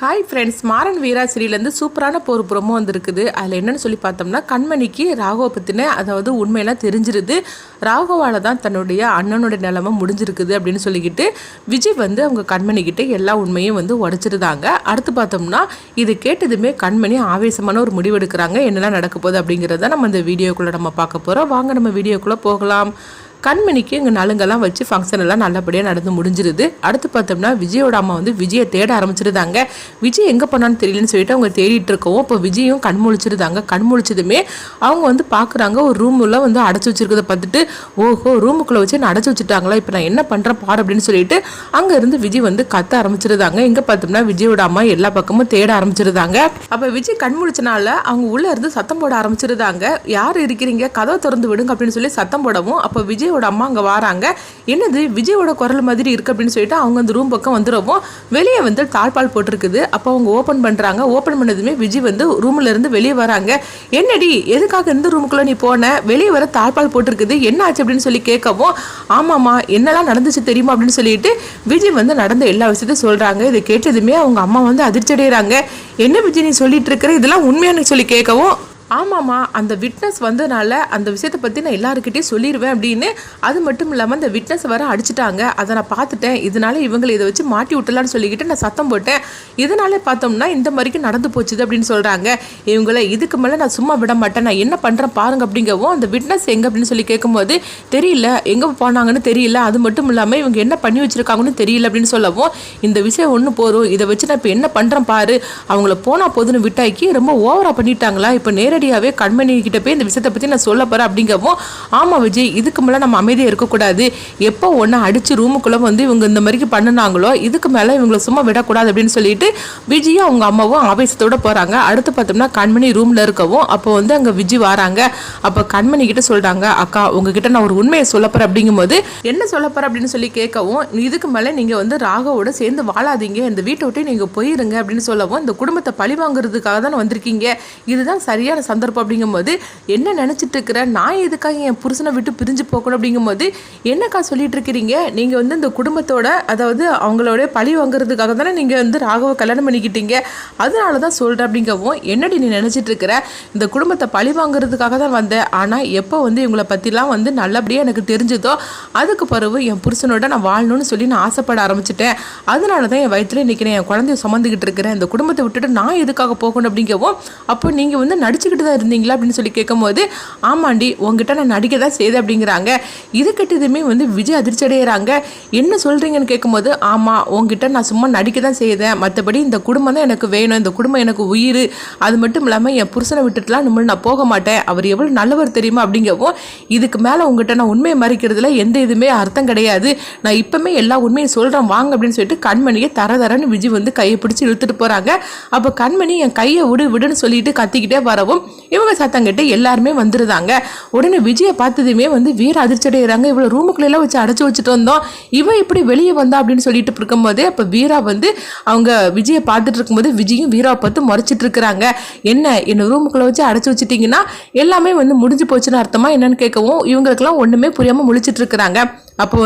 Hi friends, Maran வீரா சீரியலேருந்து சூப்பரான ஒரு promo வந்திருக்குது. அதில் என்னென்னு சொல்லி பார்த்தோம்னா, கண்மணிக்கு ராகவை பற்றின அதாவது உண்மையெல்லாம் தெரிஞ்சிருது. ராகவால் தான் தன்னுடைய அண்ணனுடைய நிலைமை முடிஞ்சிருக்குது அப்படின்னு சொல்லிக்கிட்டு விஜய் அவங்க கண்மணிக்கிட்ட எல்லா உண்மையும் உடச்சிருந்தாங்க. அடுத்து பார்த்தோம்னா, இது கேட்டதுமே கண்மணி ஆவேசமான ஒரு முடிவு எடுக்கிறாங்க. என்னெல்லாம் நடக்க போகுது அப்படிங்கிறத நம்ம இந்த வீடியோக்குள்ளே நம்ம பார்க்க போகிறோம். வாங்க நம்ம வீடியோக்குள்ளே போகலாம். கண்மணிக்கு இங்கே நலுங்கெல்லாம் வச்சு ஃபங்க்ஷன் எல்லாம் நல்லபடியாக நடந்து முடிஞ்சிருது. அடுத்து பார்த்தோம்னா, விஜயோட அம்மா விஜயை தேட ஆரம்பிச்சிருந்தாங்க. விஜய் எங்கே பண்ணான்னு தெரியலன்னு சொல்லிட்டு அவங்க தேடிட்டு இருக்கவும் இப்போ விஜயும் கண் முழிச்சிருந்தாங்க. கண் முழிச்சதுமே அவங்க பார்க்குறாங்க, ஒரு ரூமுள்ள அடைச்சி வச்சிருக்கிறத பார்த்துட்டு, ஓஹோ ரூமுக்குள்ளே வச்சு நான் அடைச்சி வச்சுட்டாங்களா, இப்போ நான் என்ன பண்ணுறேன் பாரு அப்படின்னு சொல்லிட்டு அங்கேருந்து விஜய் கத்த ஆரம்பிச்சிருந்தாங்க. இங்கே பார்த்தோம்னா விஜயோட அம்மா எல்லா பக்கமும் தேட ஆரம்பிச்சிருந்தாங்க. அப்போ விஜய் கண் முழிச்சனால அவங்க உள்ளே இருந்து சத்தம் போட ஆரம்பிச்சிருந்தாங்க. யார் இருக்கிறீங்க, கதவை திறந்து விடுங்க அப்படின்னு சொல்லி சத்தம் போடவும் அப்போ விஜயோட அம்மா அங்கே வராங்க. என்னது விஜயோட குரல் மாதிரி இருக்கு அப்படின்னு சொல்லிட்டு அவங்க அந்த ரூம் பக்கம் வந்துடவும் வெளியே தாழ்பால் போட்டிருக்குது. அப்போ அவங்க ஓப்பன் பண்ணுறாங்க. ஓப்பன் பண்ணதுமே விஜய் ரூம்ல இருந்து வெளியே வராங்க. என்னடி எதுக்காக இந்த ரூமுக்குள்ள நீ போன, வெளியே வர தாழ்பால் போட்டிருக்குது, என்ன ஆச்சு அப்படின்னு சொல்லி கேட்கவும், ஆமாம்மா என்னெல்லாம் நடந்துச்சு தெரியுமா அப்படின்னு சொல்லிட்டு விஜய் நடந்த எல்லா விஷயத்தையும் சொல்றாங்க. இதை கேட்டதுமே அவங்க அம்மா அதிர்ச்சி அடைகிறாங்க. என்ன விஜய் நீ சொல்லிட்டு இருக்கிற, இதெல்லாம் உண்மையானு சொல்லி கேட்கவும், ஆமாம்மா அந்த விட்னஸ் வந்ததுனால அந்த விஷயத்தை பற்றி நான் எல்லாருக்கிட்டையும் சொல்லிடுவேன் அப்படின்னு. அது மட்டும் இல்லாமல் அந்த விட்னஸ் வர அடிச்சிட்டாங்க, அதை நான் பார்த்துட்டேன். இதனால இவங்களை இதை வச்சு மாட்டி விட்டலான்னு சொல்லிக்கிட்டு நான் சத்தம் போட்டேன். இதனால பார்த்தோம்னா இந்த மாதிரிக்கு நடந்து போச்சுது அப்படின்னு சொல்கிறாங்க. இவங்களை இதுக்கு மேலே நான் சும்மா விட மாட்டேன், நான் என்ன பண்ணுறேன் பாருங்க அப்படிங்கவும், அந்த விட்னஸ் எங்கே அப்படின்னு சொல்லி கேட்கும்போது தெரியல, எங்கே போனாங்கன்னு தெரியல, அது மட்டும் இல்லாமல் இவங்க என்ன பண்ணி வச்சுருக்காங்கன்னு தெரியல அப்படின்னு சொல்லவும், இந்த விஷயம் ஒன்று போதும், இதை வச்சு நான் இப்போ என்ன பண்ணுறேன் பாரு, அவங்கள போனால் போதுன்னு விட்டாக்கி ரொம்ப ஓவராக பண்ணிட்டாங்களா, இப்போ நேரடியாகவே கண்மணி கிட்ட போய் இந்த விஷயத்தை பற்றி நான் சொல்ல போகிறேன் அப்படிங்கவும், ஆமாம் விஜய் இதுக்கு மேலே நம்ம அமைதியாக இருக்கக்கூடாது, எப்போ ஒன்று அடித்து ரூமுக்குள்ளே இவங்க இந்த மாதிரிக்கு பண்ணினாங்களோ இதுக்கு மேலே இவங்களை சும்மா விடக்கூடாது அப்படின்னு சொல்லிட்டு விஜயும் அவங்க அம்மாவும் ஆவேசத்தோடு போகிறாங்க. அடுத்து பார்த்தோம்னா கண்மணி ரூமில் இருக்கவும் அப்போ அங்கே விஜய் வராங்க. அப்போ கண்மணி கிட்ட சொல்கிறாங்க, அக்கா உங்ககிட்ட நான் ஒரு உண்மையை சொல்ல போகிறேன் அப்படிங்கும்போது, என்ன சொல்ல போகிறேன் அப்படின்னு சொல்லி கேட்கவும், இதுக்கு மேலே நீங்கள் ராகவோட சேர்ந்து வாழாதீங்க, இந்த வீட்டை விட்டு நீங்கள் போயிருங்க அப்படின்னு சொல்லவும், இந்த குடும்பத்தை பழி வாங்குறதுக்காக தான் வந்திருக்கீங்க, இதுதான் சரியான சந்தர்ப்பம் அப்படிங்கும்போது, என்ன நினச்சிட்டு இருக்கிற, நான் எதுக்காக என் புருஷனை விட்டு பிரிஞ்சு போகணும் அப்படிங்கும்போது, என்னக்கா சொல்லிட்டு இருக்கிறீங்க, நீங்கள் இந்த குடும்பத்தோட அதாவது அவங்களோட பழி வாங்குறதுக்காக தானே நீங்கள் ராகவை கல்யாணம் பண்ணிக்கிட்டீங்க, அதனால தான் சொல்கிறேன் அப்படிங்கவும், என்னடி நீ நினச்சிட்டு இருக்கிற, இந்த குடும்பத்தை பழி வாங்குறதுக்காக தான் வந்தேன், ஆனால் எப்போ இவங்களை பற்றிலாம் நல்லபடியாக எனக்கு தெரிஞ்சதோ அதுக்கு பிறகு என் புருஷனோட நான் வாழணும்னு சொல்லி நான் ஆசைப்பட ஆரம்பிச்சிட்டேன், அதனால தான் என் வயிற்றுல இன்றைக்கி நான் என் குழந்தைய சுமந்துக்கிட்டு இருக்கிறேன், இந்த குடும்பத்தை விட்டுட்டு நான் எதுக்காக போகணும் அப்படிங்கவும், அப்போ நீங்கள் நடிச்சுக்கிட்டு தான் இருந்தீங்களா அப்படின்னு சொல்லி கேட்கும்போது, ஆமாண்டி உங்ககிட்ட நான் நடிக்க தான் செய்தேன் அப்படிங்கிறாங்க. இது கிட்டதுமே விஜய் அதிர்ச்சி அடைகிறாங்க. என்ன சொல்கிறீங்கன்னு கேட்கும்போது, ஆமாம் உங்ககிட்ட நான் சும்மா நடிக்க தான் செய்தேன், மற்றபடி இந்த குடும்பம் தான் எனக்கு வேணும், இந்த குடும்பம் எனக்கு உயிர், அது மட்டும் இல்லாமல் என் புருஷனை விட்டுட்டுலாம் நம்மள நான் போக மாட்டேன், அவர் எவ்வளோ நல்லவர் தெரியுமா அப்படிங்கவும், இதுக்கு மேலே உங்ககிட்ட நான் உண்மையை மறைக்கிறதுல எந்த இதுவுமே அர்த்தம் கிடையாது, நான் இப்போமே எல்லா உண்மையும் சொல்கிறேன் வாங்க அப்படின்னு சொல்லிட்டு கண்மணியை தரன்னு விஜய் கையை பிடிச்சி இழுத்துட்டு போகிறாங்க. அப்போ கண்மணி என் கையை விடுன்னு சொல்லிட்டு கத்திக்கிட்டே வரவும் இவங்க சத்தம் கேட்டு எல்லாருமே வந்துருந்தாங்க. உடனே விஜயை பார்த்ததுமே வீர அதிர்ச்சி அடைகிறாங்க. இவ்வளோ ரூமுக்குள்ள எல்லாம் வச்சு அடைச்சி வச்சுட்டு வந்தோம், இவன் இப்படி வெளியே வந்தா அப்படின்னு சொல்லிட்டு இருக்கும்போது அப்போ வீரா அவங்க விஜயை பார்த்துட்டு இருக்கும்போது விஜயும் வீராவை பார்த்து முறைச்சிட்டு இருக்கிறாங்க. என்ன ரூமுக்குள்ள வச்சு அடைச்சி வச்சுட்டீங்கன்னா எல்லாமே முடிஞ்சு போச்சுன்னு அர்த்தமா என்னன்னு கேட்கவும், இவங்களுக்கெல்லாம் ஒன்றுமே புரியாமல் முழிச்சிட்டு இருக்கிறாங்க. அப்போ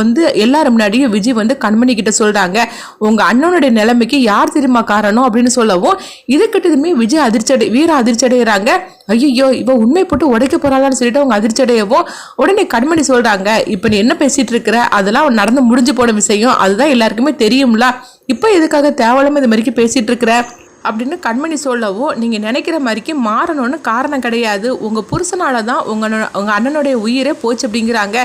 எல்லாரும் முன்னாடியும் விஜய் கண்மணி கிட்ட சொல்றாங்க, உங்க அண்ணனுடைய நிலைமைக்கு யார் தெரியுமா காரணம் அப்படின்னு சொல்லவும், இது கிட்டதுமே விஜய் வீர அதிர்ச்சி அடைகிறாங்க. ஐயோ இவ உண்மை போட்டு உடைக்க போறாளான்னு சொல்லிட்டு அவங்க அதிர்ச்சி அடையவும் உடனே கண்மணி சொல்றாங்க, இப்ப நீ என்ன பேசிட்டு இருக்கிற, அதெல்லாம் நடந்து முடிஞ்சு போன விஷயம், அதுதான் எல்லாருக்குமே தெரியும்ல, இப்போ எதுக்காக தேவையில்லாம இது மாதிரி பேசிட்டு இருக்கிற அப்படின்னு கண்மணி சொல்லவும், நீங்கள் நினைக்கிற மாதிரிக்கு மாறணும்னு காரணம் கிடையாது, உங்கள் புருஷனால தான் உங்கள் அண்ணனுடைய உயிரே போச்சு அப்படிங்கிறாங்க.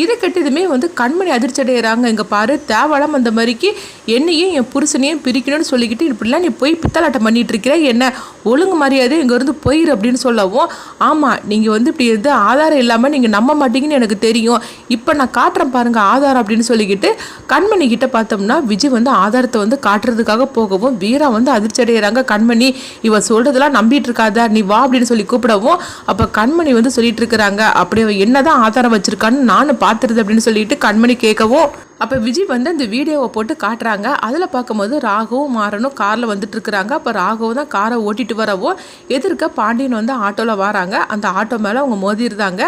இதை கட்டதுமே கண்மணி அதிர்ச்சி அடைகிறாங்க. இங்கே பாரு தேவலாம் அந்த மாதிரிக்கு என்னையும் என் புருஷனையும் பிரிக்கணும்னு சொல்லிக்கிட்டு இப்படிலாம் நீ போய் பித்தலாட்டம் பண்ணிட்டு இருக்கிற, என்ன ஒழுங்கு மரியாதை இங்கேருந்து போயிரு அப்படின்னு சொல்லவும், ஆமாம் நீங்கள் இப்படி ஆதாரம் இல்லாமல் நீங்கள் நம்ப மாட்டீங்கன்னு எனக்கு தெரியும், இப்போ நான் காட்டுறேன் பாருங்கள் ஆதாரம் அப்படின்னு சொல்லிக்கிட்டு கண்மணி கிட்ட பார்த்தோம்னா விஜய் ஆதாரத்தை காட்டுறதுக்காக போகவும் வீரா அதிர்ச்சி அடைய கண்மணி, இவ சொல்றதெல்லாம் நம்பிட்டு இருக்காத, நீ வா அப்படின்னு சொல்லி கூப்பிடவும் அப்ப கண்மணி சொல்லிட்டு இருக்கிறாங்க, அப்படி என்னதான் ஆதாரம் வச்சிருக்கான்னு நானும் பாத்துருது அப்படின்னு சொல்லிட்டு கண்மணி கேட்கவும், அப்போ விஜய் வந்து அந்த வீடியோவை போட்டு காட்டுறாங்க. அதில் பார்க்கும்போது ராகவும் மாறனும் காரில் வந்துட்டு இருக்கிறாங்க. அப்போ ராகவும் தான் காரை ஓட்டிட்டு வரவோ எதிர்க்க பாண்டியன் வந்து ஆட்டோவில் வராங்க. அந்த ஆட்டோ மேலே அவங்க மோதிருந்தாங்க.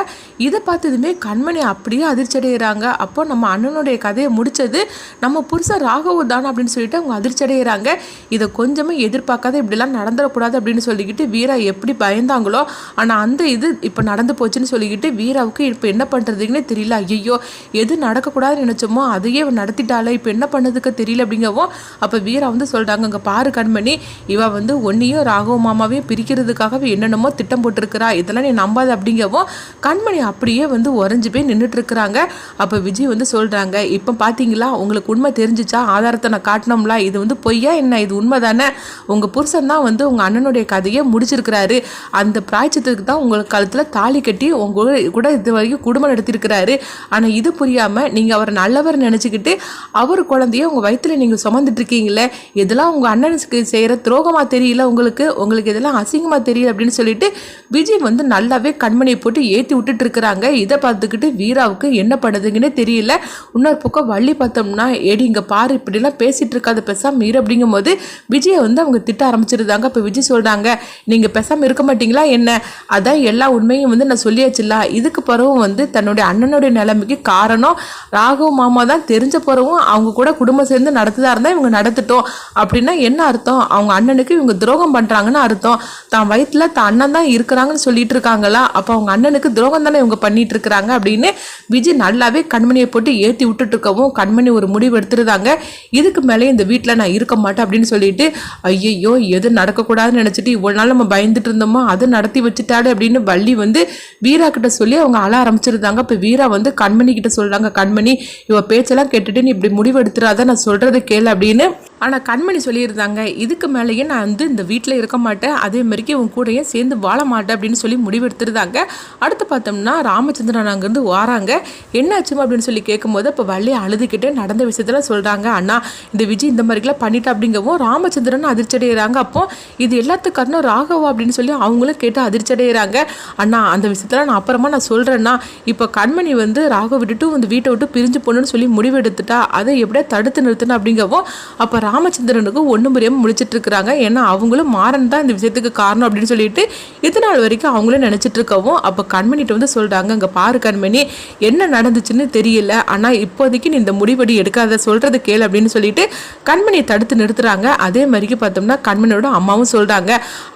இதை பார்த்ததுமே கண்மணி அப்படியே அதிர்ச்சி அடைகிறாங்க. அப்போ நம்ம அண்ணனுடைய கதையை முடித்தது நம்ம புருஷன் ராகவ் தானே அப்படின்னு சொல்லிட்டு அவங்க அதிர்ச்சி அடைகிறாங்க. இதை கொஞ்சமே எதிர்பார்க்காத இப்படிலாம் நடந்துடக்கூடாது அப்படின்னு சொல்லிக்கிட்டு வீரா எப்படி பயந்தாங்களோ ஆனால் அந்த இது இப்போ நடந்து போச்சுன்னு சொல்லிக்கிட்டு வீராவுக்கு இப்போ என்ன பண்ணுறதுக்குன்னே தெரியல. ஐயோ எது நடக்கக்கூடாதுன்னு நினச்சோமோ அதையே நடத்திட்டாலே இப்போ என்ன பண்ணதுக்கு தெரியல அப்படிங்கவும் அப்போ வீரா வந்து சொல்கிறாங்க, அங்கே பாரு கண்மணி, இவ வந்து ஒன்றையும் ராகவ மாமாவையும் பிரிக்கிறதுக்காகவே என்னென்னமோ திட்டம் போட்டிருக்கிறா, இதெல்லாம் நீ நம்பாத அப்படிங்கவும் கண்மணி அப்படியே வந்து உறைஞ்சி போய் நின்றுட்டு இருக்கிறாங்க. அப்போ விஜய் வந்து சொல்கிறாங்க, இப்போ பார்த்தீங்களா உங்களுக்கு உண்மை தெரிஞ்சிச்சா, ஆதாரத்தை நான் காட்டினோம்ல, இது வந்து பொய்யா என்ன, இது உண்மை தானே, உங்கள் புருஷன் தான் வந்து உங்கள் அண்ணனுடைய கதையை முடிச்சிருக்கிறாரு, அந்த பிராய்ச்சத்துக்கு தான் உங்களுக்கு கழுத்தில் தாலி கட்டி உங்க கூட இது வரைக்கும் குடும்பம் நடத்திருக்கிறாரு. ஆனால் இது புரியாமல் நீங்கள் அவர் நல்லவர் நினச்சிக்கிட்டு அவர் குழந்தைய உங்கள் வயிற்றில் நீங்கள் சுமந்துட்டு இருக்கீங்களே, இதெல்லாம் உங்கள் அண்ணனுக்கு செய்கிற துரோகமாக தெரியல, உங்களுக்கு இதெல்லாம் அசிங்கமாக தெரியல அப்படின்னு சொல்லிட்டு விஜய் வந்து நல்லாவே கண்மணியை போட்டு ஏற்றி விட்டுட்டு இருக்கிறாங்க. இதை பார்த்துக்கிட்டு வீராவுக்கு என்ன பண்ணுதுங்கன்னே தெரியல. இன்னொரு பக்கம் வள்ளி பார்த்தோம்னா, ஏடி இங்கே பாரு இப்படிலாம் பேசிகிட்டு இருக்காது பேசாமல் மீறு அப்படிங்கும் போது விஜயை வந்து அவங்க திட்ட ஆரம்பிச்சிருந்தாங்க. இப்போ விஜய் சொல்கிறாங்க, நீங்கள் பேசாமல் இருக்க மாட்டீங்களா என்ன, அதான் எல்லா உண்மையும் வந்து நான் சொல்லியாச்சுல, இதுக்கு பிறகும் வந்து தன்னுடைய அண்ணனுடைய நிலைமைக்கு காரணம் ராகவ மாமா தான் தெரிஞ்ச பிறவும் அவங்க கூட குடும்பம் சேர்ந்து நடத்துதா இருந்தால் இவங்க நடத்திட்டோம் அப்படின்னா என்ன அர்த்தம், அவங்க அண்ணனுக்கு இவங்க துரோகம் பண்ணுறாங்கன்னு அர்த்தம், தான் வயிற்றில் தான் அண்ணன் தான் இருக்கிறாங்கன்னு சொல்லிட்டு இருக்காங்களா, அப்போ அவங்க அண்ணனுக்கு துரோகம் தானே இவங்க பண்ணிட்டு இருக்கிறாங்க அப்படின்னு விஜய் நல்லாவே கண்மணியை போட்டு ஏற்றி விட்டுட்டு இருக்கவும் கண்மணி ஒரு முடிவு எடுத்துருந்தாங்க. இதுக்கு மேலே இந்த வீட்டில் நான் இருக்க மாட்டேன் அப்படின்னு சொல்லிட்டு ஐயோ எது நடக்கக்கூடாதுன்னு நினச்சிட்டு இவ்வளோ நாள் நம்ம பயந்துட்டு இருந்தோமோ அது நடத்தி வச்சுட்டாடு அப்படின்னு வள்ளி வந்து வீரா கிட்ட சொல்லி அவங்க அழ ஆரம்பிச்சிருந்தாங்க. இப்போ வீரா வந்து கண்மணி கிட்ட சொல்கிறாங்க, கண்மணி இவ பேச்செல்லாம் கேட்டுட்டு நீ இப்படி முடிவு எடுத்துறாத, நான் சொல்றது கேளு அப்படின்னு. ஆனால் கண்மணி சொல்லியிருந்தாங்க, இதுக்கு மேலேயே நான் வந்து இந்த வீட்டில் இருக்க மாட்டேன், அதே மாதிரிக்கு உன் கூடயே சேர்ந்து வாழ மாட்டேன் அப்படின்னு சொல்லி முடிவு எடுத்துருந்தாங்க. அடுத்து பார்த்தோம்னா ராமச்சந்திரன் அங்கேருந்து வாராங்க. என்னாச்சுமா அப்படின்னு சொல்லி கேட்கும்போது இப்போ வள்ளி அழுதுகிட்டே நடந்த விஷயத்துல சொல்கிறாங்க, அண்ணா இந்த விஜய் இந்த மாதிரிலாம் பண்ணிட்டா அப்படிங்கவும் ராமச்சந்திரன் அதிர்ச்சி அடைகிறாங்க. அப்போ இது எல்லாத்துக்கு காரணம் ராகவா அப்படின்னு சொல்லி அவங்களும் கேட்டு அதிர்ச்சி அடைகிறாங்க. அண்ணா அந்த விஷயத்தில் நான் அப்புறமா நான் சொல்கிறேன்னா, இப்போ கண்மணி வந்து ராகவ விட்டுட்டு வந்து வீட்டை விட்டு பிரிஞ்சு போகணுன்னு சொல்லி முடிவு எடுத்துட்டா, அதை எப்படியா தடுத்து நிறுத்தணும் அப்படிங்கவும் அப்போ ராமச்சந்திரனுக்கு ஒன்றும் புரியாமல் முடிச்சிட்டு இருக்கிறாங்க. ஏன்னா அவங்களும் மாறன் தான் இந்த விஷயத்துக்கு காரணம் அப்படின்னு சொல்லிட்டு இதனால் வரைக்கும் அவங்களும் நினச்சிட்டு இருக்கவும் அப்போ கண்மணிட்டு வந்து சொல்கிறாங்க, அங்கே பாரு கண்மணி என்ன நடந்துச்சுன்னு தெரியல, ஆனால் இப்போதைக்கு நீ இந்த முடிவடி எடுக்காத, சொல்கிறது கேளு அப்படின்னு சொல்லிட்டு கண்மணியை தடுத்து நிறுத்துறாங்க. அதே மாதிரிக்கு பார்த்தோம்னா கண்மணியோட அம்மாவும் சொல்கிறாங்க,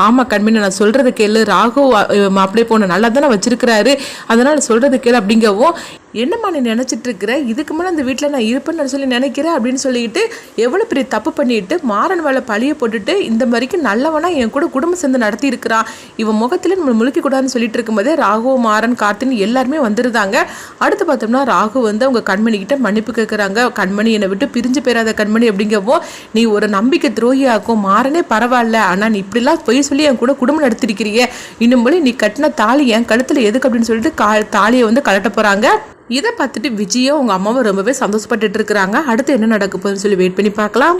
ஆமாம் கண்மணி நான் சொல்கிறது கேளு, ராகவ் மாப்பிள்ளை போன நல்லா தானே வச்சிருக்கிறாரு, அதனால் சொல்கிறது கேளு அப்படிங்கவும் என்னம்மா நீ நினச்சிட்டு இருக்கிற, இதுக்கு மேலே அந்த வீட்டில் நான் இருப்பேன்னு சொல்லி நினைக்கிறேன் அப்படின்னு சொல்லிட்டு எவ்வளோ பெரிய தப்பு பண்ணிட்டு மாறன் வேலை பழிய போட்டுட்டு இந்த மாதிரிக்கு நல்லவனா என் கூட குடும்பம் சேர்ந்து நடத்தி இருக்கிறான், இவன் முகத்தில் நம்ம முழுக்க கூடாதுன்னு சொல்லிட்டு இருக்கும்போதே ராகு மாறன் கார்த்தின்னு எல்லாருமே வந்துருந்தாங்க. அடுத்து பார்த்தோம்னா ராகு வந்து அவங்க கண்மணி கிட்ட மன்னிப்பு கேட்குறாங்க, கண்மணி என்னை விட்டு பிரிஞ்சு போயிடாத கண்மணி அப்படிங்கவும் நீ ஒரு நம்பிக்கை துரோகியாக்கும், மாறனே பரவாயில்ல, ஆனால் நீ இப்படிலாம் பொய் சொல்லி என் கூட குடும்பம் நடத்திருக்கிறிய, இன்னும் போல நீ கட்டின தாலி என் கழுத்தில் எதுக்கு அப்படின்னு சொல்லிட்டு தாலியை வந்து கலட்ட போகிறாங்க. இதை பார்த்துட்டு விஜயும் அவங்க அம்மாவும் ரொம்பவே சந்தோஷப்பட்டுட்டு இருக்கிறாங்க. அடுத்து என்ன நடக்க போகுதுன்னு சொல்லி வெயிட் பண்ணி பார்க்கலாம்.